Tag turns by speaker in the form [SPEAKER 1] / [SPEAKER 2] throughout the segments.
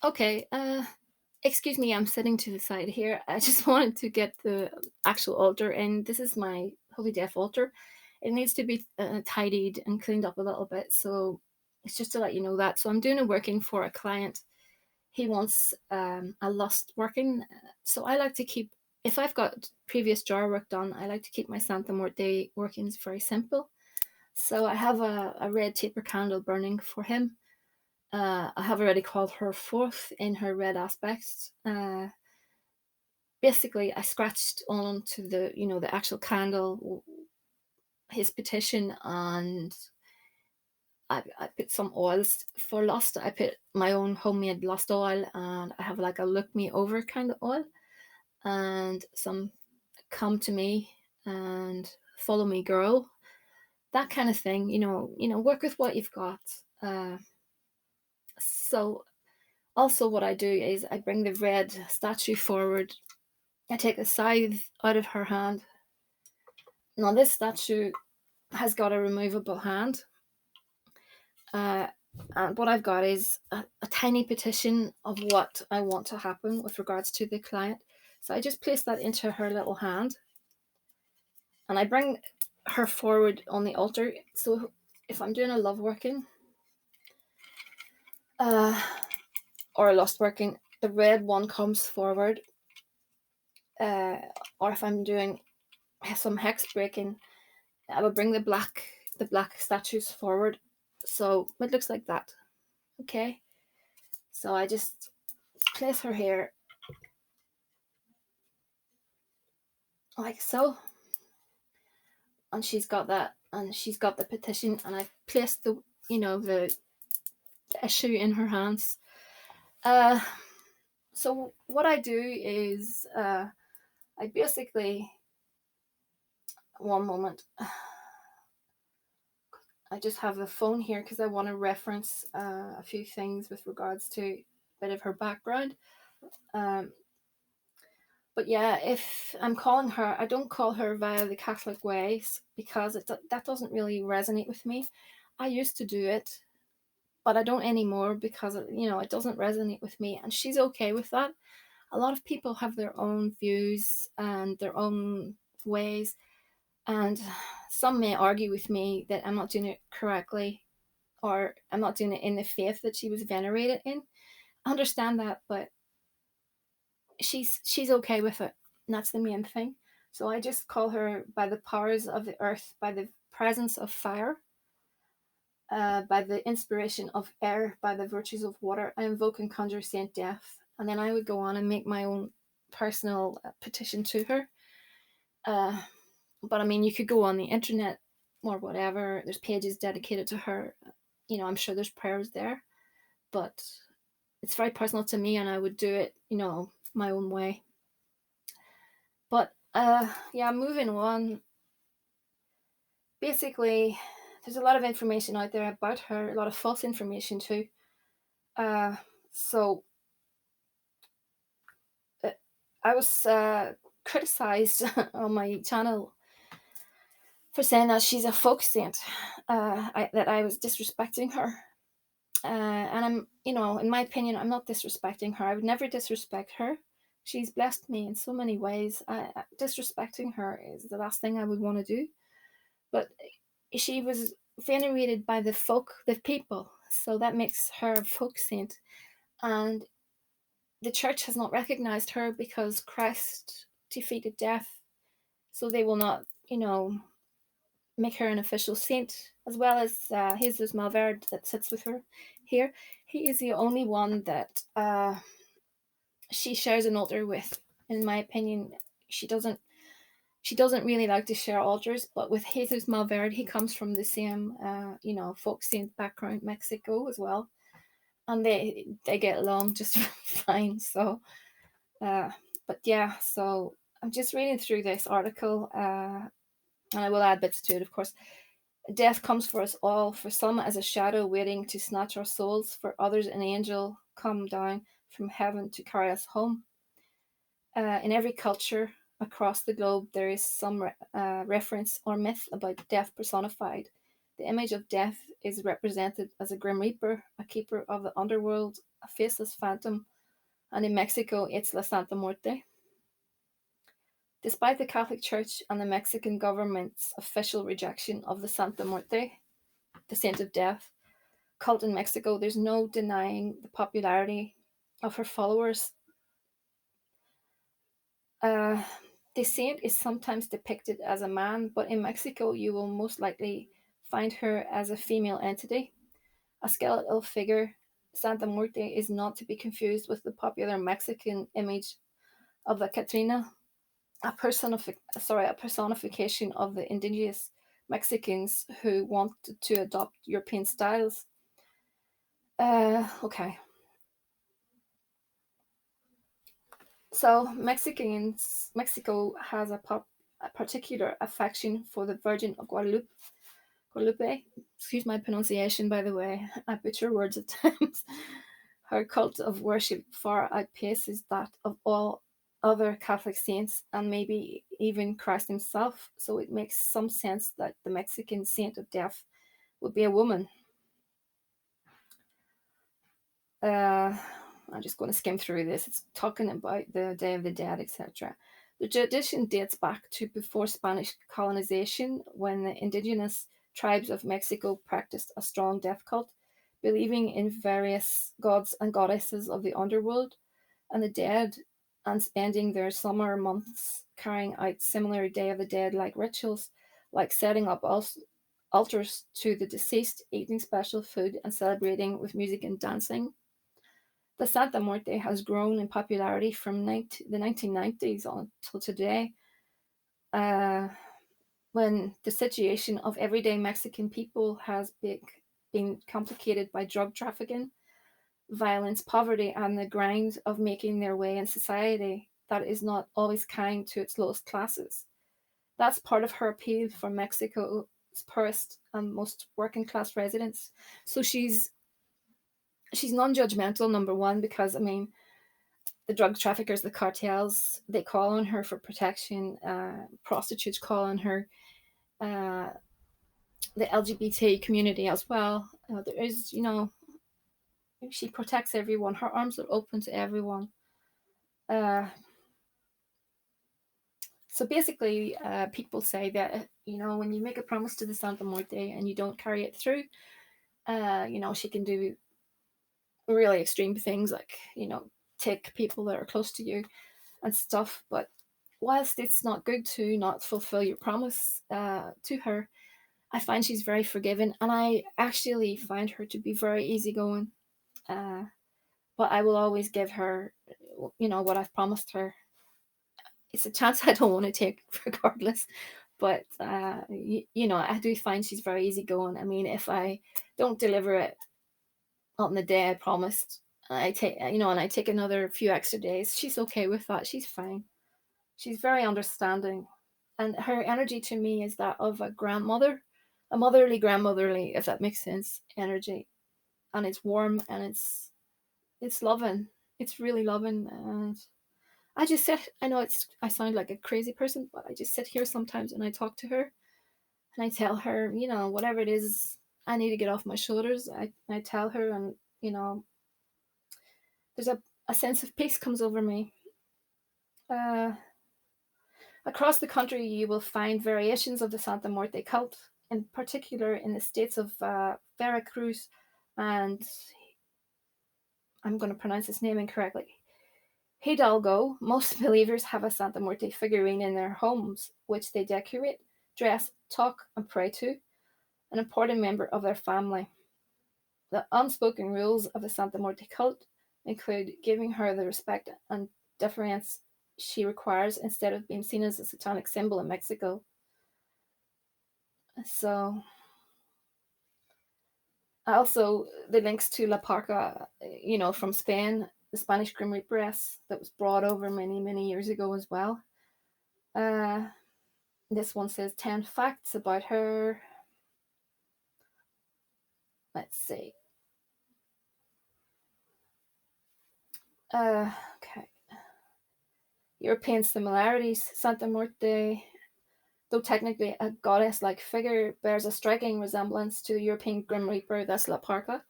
[SPEAKER 1] Okay, excuse me, I'm sitting to the side here. I just wanted to get the actual altar, and this is my Holy Death altar. It needs to be tidied and cleaned up a little bit, so it's just to let you know that. So I'm doing a working for a client. He wants a lust working, so I like to keep. If I've got previous jar work done, I like to keep my Santa Muerte workings very simple. So I have a red taper candle burning for him. I have already called her forth in her red aspects. Basically, I scratched onto the actual candle, his petition, and I put some oils for lust. I put my own homemade lust oil, and I have like a look me over kind of oil, and some come to me and follow me, girl. That kind of thing. Work with what you've got. So also, what I do is I bring the red statue forward. I take the scythe out of her hand. Now, this statue has got a removable hand. Uh, and what I've got is a tiny petition of what I want to happen with regards to the client. So I just place that into her little hand and I bring her forward on the altar. So if I'm doing a love working uh, or a lust working, the red one comes forward. Uh, or if I'm doing some hex breaking, I will bring the black statues forward. So it looks like that. Okay. So I just place her here like so. And she's got that and she's got the petition and I've placed the issue in her hands. Uh so what I do is I basically one moment I just have the phone here because I want to reference a few things with regards to a bit of her background. Um, but yeah, if I'm calling her, I don't call her via the Catholic ways because that doesn't really resonate with me. I used to do it, but I don't anymore because it doesn't resonate with me, and she's okay with that. A lot of people have their own views and their own ways, and some may argue with me that I'm not doing it correctly or I'm not doing it in the faith that she was venerated in. I understand that, but she's okay with it. And that's the main thing. So I just call her by the powers of the earth, by the presence of fire, by the inspiration of air, by the virtues of water. I invoke and conjure Saint Death, and then I would go on and make my own personal petition to her. Uh, but I mean, you could go on the internet or whatever. There's pages dedicated to her. I'm sure there's prayers there, but it's very personal to me, and I would do it, my own way. But yeah, moving on. Basically, there's a lot of information out there about her, a lot of false information too. Uh, so uh, I was criticized on my channel for saying that she's a folk saint, that I was disrespecting her. And in my opinion, I'm not disrespecting her. I would never disrespect her. She's blessed me in so many ways. Disrespecting her is the last thing I would want to do. But she was venerated by the people. So that makes her a folk saint. And the church has not recognized her because Christ defeated death. So they will not, make her an official saint, as well as Jesus Malverde that sits with her here. He is the only one that she shares an altar with. In my opinion, she doesn't. She doesn't really like to share altars, but with Jesus Malverde, he comes from the same, folk saint background, Mexico as well, and they get along just fine. So, uh, but yeah, so I'm just reading through this article, and I will add bits to it, of course. Death comes for us all, for some as a shadow waiting to snatch our souls, for others an angel come down from heaven to carry us home. In every culture across the globe, there is some reference or myth about death personified. The image of death is represented as a grim reaper, a keeper of the underworld, a faceless phantom, and in Mexico it's La Santa Muerte. Despite the Catholic Church and the Mexican government's official rejection of the Santa Muerte, the saint of death, cult in Mexico, there's no denying the popularity of her followers. Uh, the saint is sometimes depicted as a man, but in Mexico you will most likely find her as a female entity, a skeletal figure. Santa Muerte is not to be confused with the popular Mexican image of the Catrina, a personification of the indigenous Mexicans who wanted to adopt European styles. Okay. So Mexico has a particular affection for the Virgin of Guadalupe. Excuse my pronunciation, by the way. I butcher words at times. Her cult of worship far outpaces that of all other Catholic saints and maybe even Christ himself. So it makes some sense that the Mexican saint of death would be a woman. I'm just going to skim through this. It's talking about the Day of the Dead, etc. The tradition dates back to before Spanish colonization, when the indigenous tribes of Mexico practiced a strong death cult, believing in various gods and goddesses of the underworld and the dead, and spending their summer months carrying out similar Day of the Dead like rituals, like setting up altars to the deceased, eating special food, and celebrating with music and dancing. The Santa Muerte has grown in popularity from the 1990s until today, uh, when the situation of everyday Mexican people has been complicated by drug trafficking, violence, poverty, and the grind of making their way in society that is not always kind to its lowest classes. That's part of her appeal for Mexico's poorest and most working class residents. So she's non-judgmental, number one, because I mean the drug traffickers, the cartels, they call on her for protection. Prostitutes call on her. Uh, the LGBT community as well. There is, she protects everyone. Her arms are open to everyone. Uh, so basically, people say that when you make a promise to the Santa Muerte and you don't carry it through, she can do really extreme things like take people that are close to you and stuff. But whilst it's not good to not fulfill your promise to her, I find she's very forgiving, and I actually find her to be very easygoing. Uh, but I will always give her, what I've promised her. It's a chance I don't want to take, regardless. But I do find she's very easygoing. I mean, if I don't deliver it on the day I promised, and I take another few extra days, she's okay with that. She's fine. She's very understanding, and her energy to me is that of a grandmother, a grandmotherly, if that makes sense, energy, and it's warm and it's loving. It's really loving, and I just sit. I know I sound like a crazy person, but I just sit here sometimes and I talk to her, and I tell her, whatever it is I need to get off my shoulders. I tell her, and there's a sense of peace comes over me. Uh, Across the country, you will find variations of the Santa Muerte cult, in particular in the states of Veracruz and, I'm going to pronounce his name incorrectly, Hidalgo. Most believers have a Santa Muerte figurine in their homes, which they decorate, dress, talk, and pray to, an important member of their family. The unspoken rules of the Santa Muerte cult include giving her the respect and deference she requires instead of being seen as a satanic symbol in Mexico. So, also the links to La Parca, from Spain, the Spanish Grim Reaperess that was brought over many, many years ago as well. Uh, this one says 10 facts about her. Let's see. Okay. European similarities. Santa Muerte though technically a goddess-like figure, bears a striking resemblance to the European Grim Reaper, that's La Parka.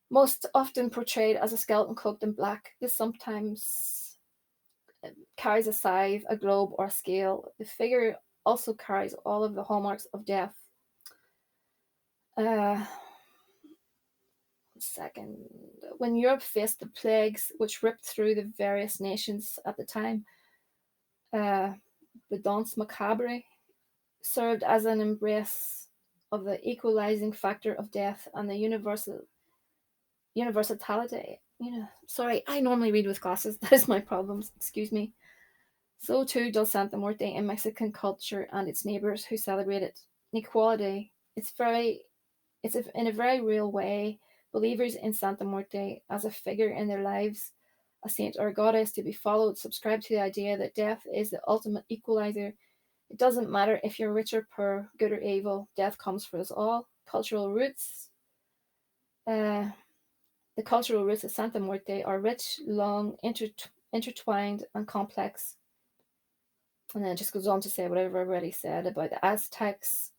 [SPEAKER 1] Most often portrayed as a skeleton cloaked in black, this sometimes carries a scythe, a globe, or a scale. The figure also carries all of the hallmarks of death. Uh, Second, when Europe faced the plagues which ripped through the various nations at the time, uh, the Danse Macabre served as an embrace of the equalizing factor of death and the universality. Sorry, I normally read with glasses. That is my problems. Excuse me. So too does Santa Muerte in Mexican culture and its neighbors who celebrate it. Equality. It's in a very real way. Believers in Santa Muerte as a figure in their lives, a saint or a goddess to be followed, subscribe to the idea that death is the ultimate equalizer. It doesn't matter if you're rich or poor, good or evil, death comes for us all. Cultural roots. Uh, the cultural roots of Santa Muerte are rich, long, intertwined, and complex. And then it just goes on to say whatever I've already said about the Aztecs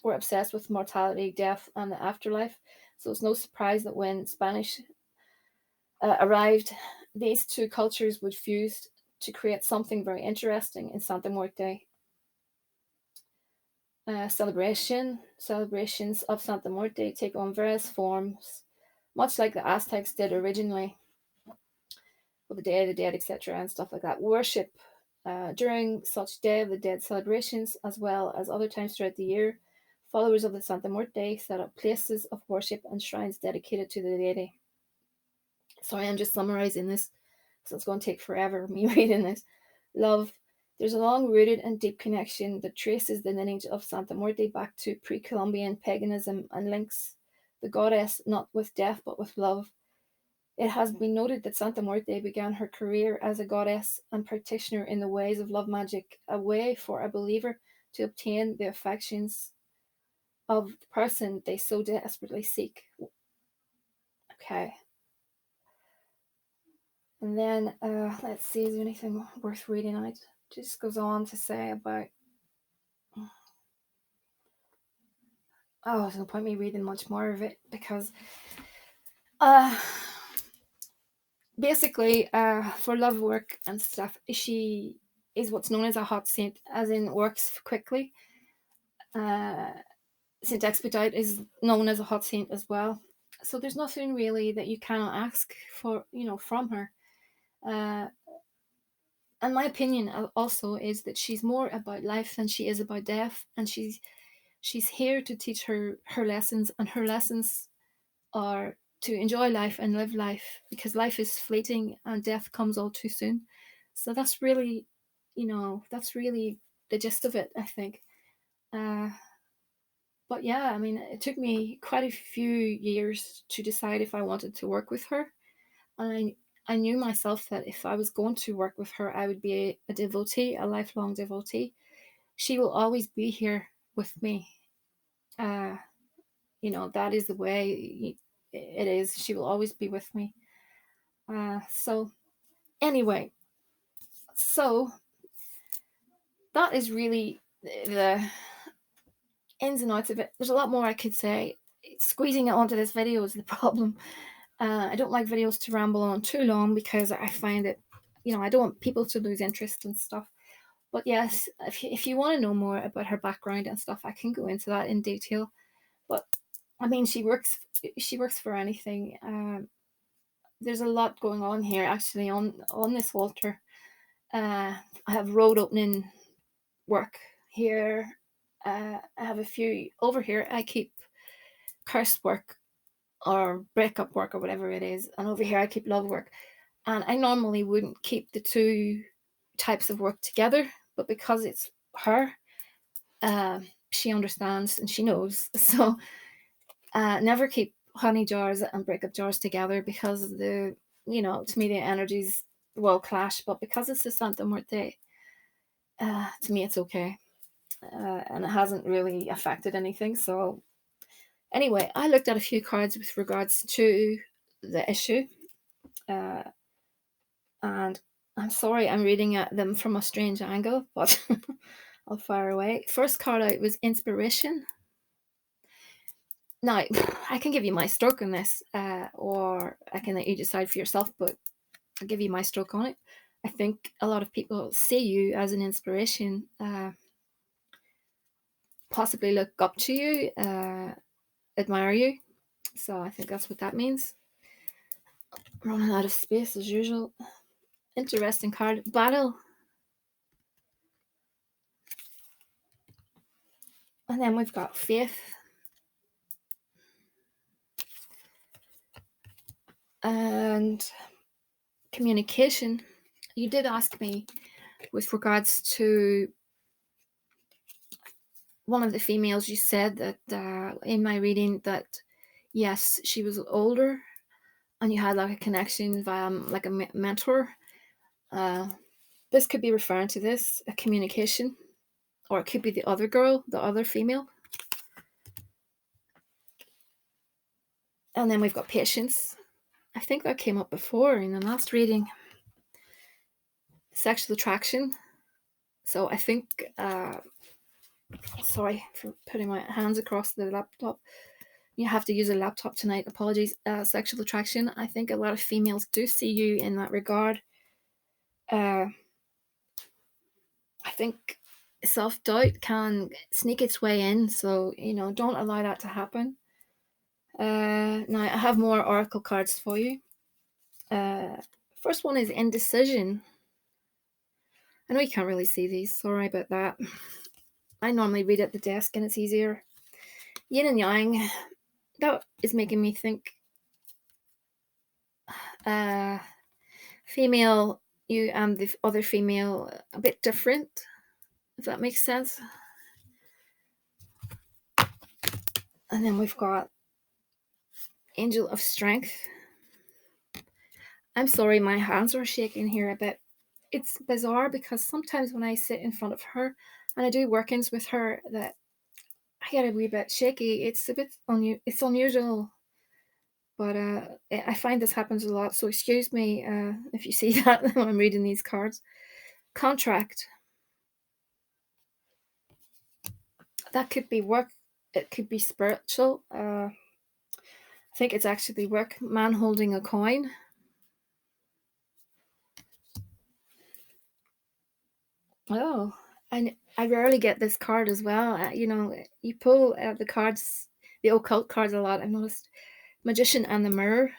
[SPEAKER 1] were obsessed with mortality, death, and the afterlife. So it's no surprise that when Spanish arrived, these two cultures would fuse to create something very interesting in Santa Muerte. Celebrations of Santa Muerte take on various forms, much like the Aztecs did originally, with the Day of the Dead, etc., and stuff like that. Worship during such Day of the Dead celebrations, as well as other times throughout the year, followers of the Santa Muerte set up places of worship and shrines dedicated to the deity. Sorry, I'm just summarizing this, so it's going to take forever me reading this. Love. There's a long rooted and deep connection that traces the lineage of Santa Muerte back to pre Columbian paganism and links the goddess not with death but with love. It has been noted that Santa Muerte began her career as a goddess and practitioner in the ways of love magic, a way for a believer to obtain the affections of the person they so desperately seek. Okay. And then let's see, is there anything worth reading? It just goes on to say about. Oh, there's no point me reading much more of it because uh, basically for love work and stuff, she is what's known as a hot saint, as in works quickly. Saint Expedite is known as a hot saint as well. So there's nothing really that you cannot ask for, from her. And my opinion also is that she's more about life than she is about death, and she's here to teach her lessons, and her lessons are to enjoy life and live life, because life is fleeting and death comes all too soon. So that's really, that's really the gist of it, I think. But yeah, I mean, it took me quite a few years to decide if I wanted to work with her. And I knew myself that if I was going to work with her, I would be a devotee, a lifelong devotee. She will always be here with me. Uh, that is the way it is. She will always be with me. So, anyway, so that is really the ins and outs of it. There's a lot more I could say. Squeezing it onto this video is the problem. I don't like videos to ramble on too long because I find it, I don't want people to lose interest and stuff. But yes, if you want to know more about her background and stuff, I can go into that in detail. But I mean, she works for anything. There's a lot going on here actually on this altar. I have road opening work here. I have a few over here. I keep curse work or breakup work or whatever it is, and over here I keep love work. And I normally wouldn't keep the two types of work together, but because it's her, she understands and she knows. So never keep honey jars and breakup jars together because to me the energies will clash. But because it's the Santa Muerte, to me it's okay. And it hasn't really affected anything. So anyway, I looked at a few cards with regards to the issue. And I'm sorry I'm reading at them from a strange angle, but I'll fire away. First card out was inspiration. Now, I can give you my stroke on this, or I can let you decide for yourself, but I'll give you my stroke on it. I think a lot of people see you as an inspiration, possibly look up to you, admire you. So I think that's what that means. Running out of space as usual. Interesting card. Battle. And then we've got faith. And communication. You did ask me with regards to one of the females, you said that in my reading that yes, she was older and you had like a connection via like a mentor. This could be referring to this, a communication, or it could be the other girl, the other female. And then we've got patience. I think that came up before in the last reading. Sexual attraction. So I think, sorry for putting my hands across the laptop. You have to use a laptop tonight. Apologies. Sexual attraction. I think a lot of females do see you in that regard. I think self-doubt can sneak its way in. So, don't allow that to happen. Now, I have more oracle cards for you. First one is indecision. I know you can't really see these. Sorry about that. I normally read at the desk and it's easier. Yin and yang. That is making me think female, you and the other female, a bit different, if that makes sense. And then we've got angel of strength. I'm sorry, my hands are shaking here a bit. It's bizarre because sometimes when I sit in front of her and I do work-ins with her, that I get a wee bit shaky. It's a bit it's unusual, but I find this happens a lot. So excuse me if you see that when I'm reading these cards. Contract. That could be work. It could be spiritual. I think it's actually work. Man holding a coin. Oh, and I rarely get this card as well. You pull the cards, the occult cards a lot. I've noticed Magician and the Mirror.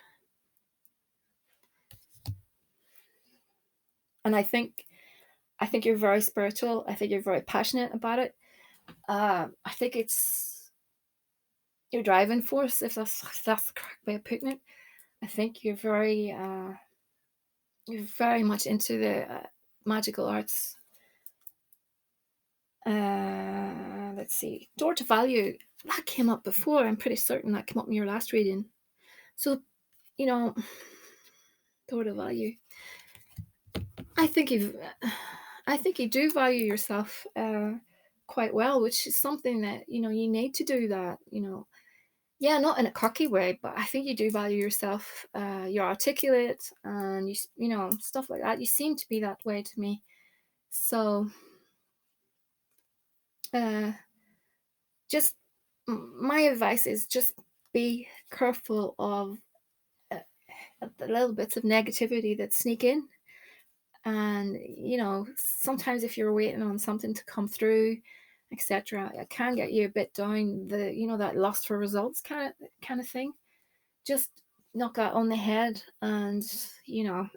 [SPEAKER 1] And I think you're very spiritual. I think you're very passionate about it. I think it's your driving force, if that's the correct way of putting it. I think you're very much into the magical arts. Let's see. Door to value. That came up before. I'm pretty certain that came up in your last reading. So, door to value. I think you do value yourself quite well, which is something that you need to do that. Yeah, not in a cocky way, but I think you do value yourself. You're articulate, and stuff like that. You seem to be that way to me. So, just my advice is just be careful of the little bits of negativity that sneak in. And sometimes if you're waiting on something to come through, etc., it can get you a bit down. That lost for results kind of thing. Just knock that on the head, and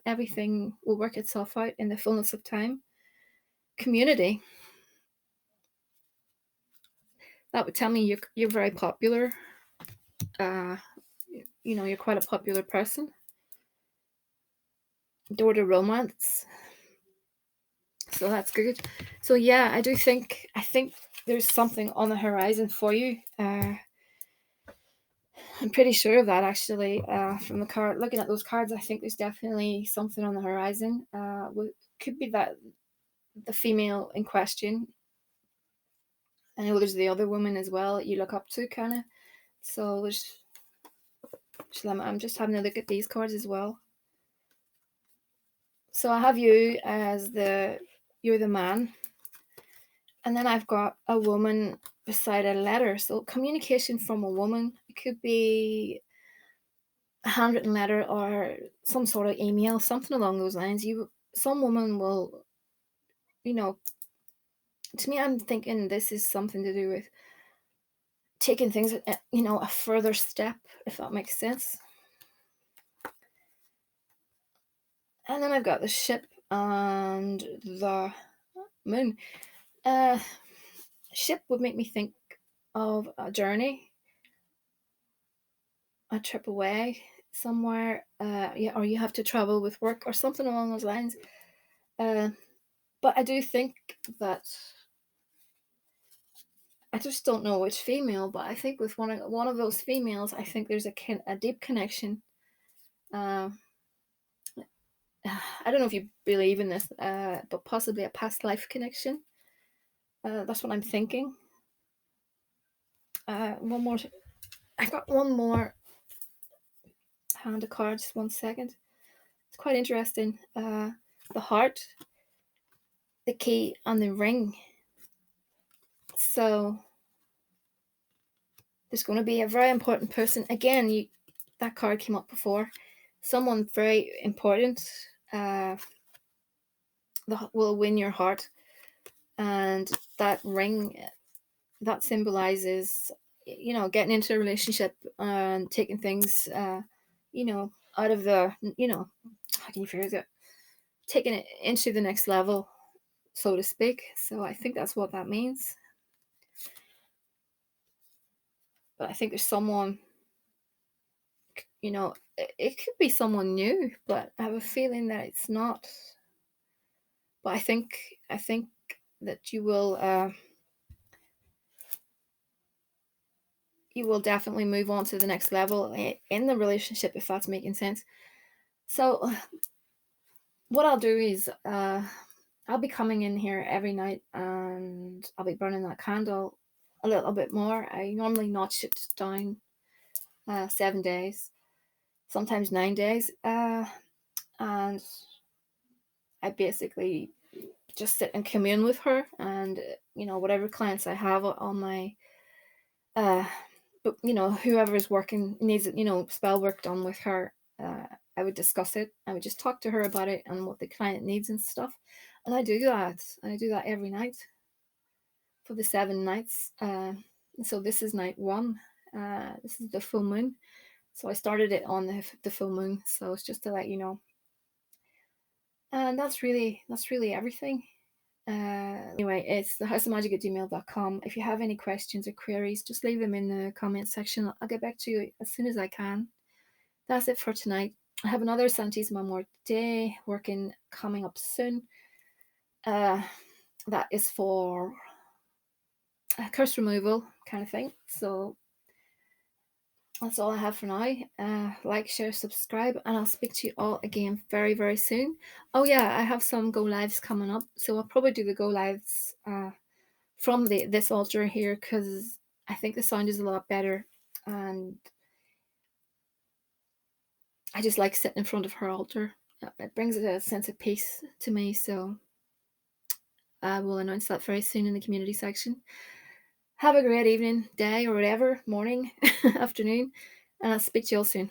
[SPEAKER 1] everything will work itself out in the fullness of time. Community. That would tell me you're very popular. You're quite a popular person. Door to romance. So that's good. So yeah, I think there's something on the horizon for you. I'm pretty sure of that actually. From the card, looking at those cards, I think there's definitely something on the horizon. Could be that the female in question. I know there's the other woman as well that you look up to, kind of. So I'm just having a look at these cards as well. So I have you as you're the man. And then I've got a woman beside a letter. So communication from a woman. It could be a handwritten letter or some sort of email, something along those lines. Some woman will, you know, to me, I'm thinking this is something to do with taking things, a further step, if that makes sense. And then I've got the ship and the moon. Uh, Ship would make me think of a journey, a trip away somewhere. Yeah, or you have to travel with work or something along those lines. Uh, but I do think that I just don't know which female, but I think with one of those females, I think there's a deep connection. Uh, I don't know if you believe in this, but possibly a past life connection. That's what I'm thinking. One more. I got one more hand of cards. Just 1 second. It's quite interesting. The heart, the key, and the ring. So there's going to be a very important person. Again, that card came up before. Someone very important will win your heart, and that ring, that symbolizes, getting into a relationship and taking things, out of the, how can you phrase it? Taking it into the next level, so to speak. So I think that's what that means. But I think there's someone, it could be someone new, but I have a feeling that it's not. But I think that you will definitely move on to the next level in the relationship, if that's making sense. So what I'll do is I'll be coming in here every night, and I'll be burning that candle a little bit more. I normally notch it down 7 days, sometimes 9 days, and I basically just sit and commune with her, and whatever clients I have on my uh but whoever is working needs spell work done with her. I would discuss it. I would just talk to her about it and what the client needs and stuff. And I do that every night for the 7 nights. So this is night one. This is the full moon. So I started it on the full moon. So it's just to let you know. And that's really everything. Anyway, it's thehouseofmagick@gmail.com. If you have any questions or queries, just leave them in the comment section. I'll get back to you as soon as I can. That's it for tonight. I have another Santisima Muerte working coming up soon. That is for curse removal kind of thing. So that's all I have for now. Like, share, subscribe, and I'll speak to you all again very, very soon. Oh yeah, I have some go lives coming up, so I'll probably do the go lives from this altar here, because I think the sound is a lot better, and I just like sitting in front of her altar. It brings a sense of peace to me. So I will announce that very soon in the community section. Have a great evening, day, or whatever, morning, afternoon, and I'll speak to you all soon.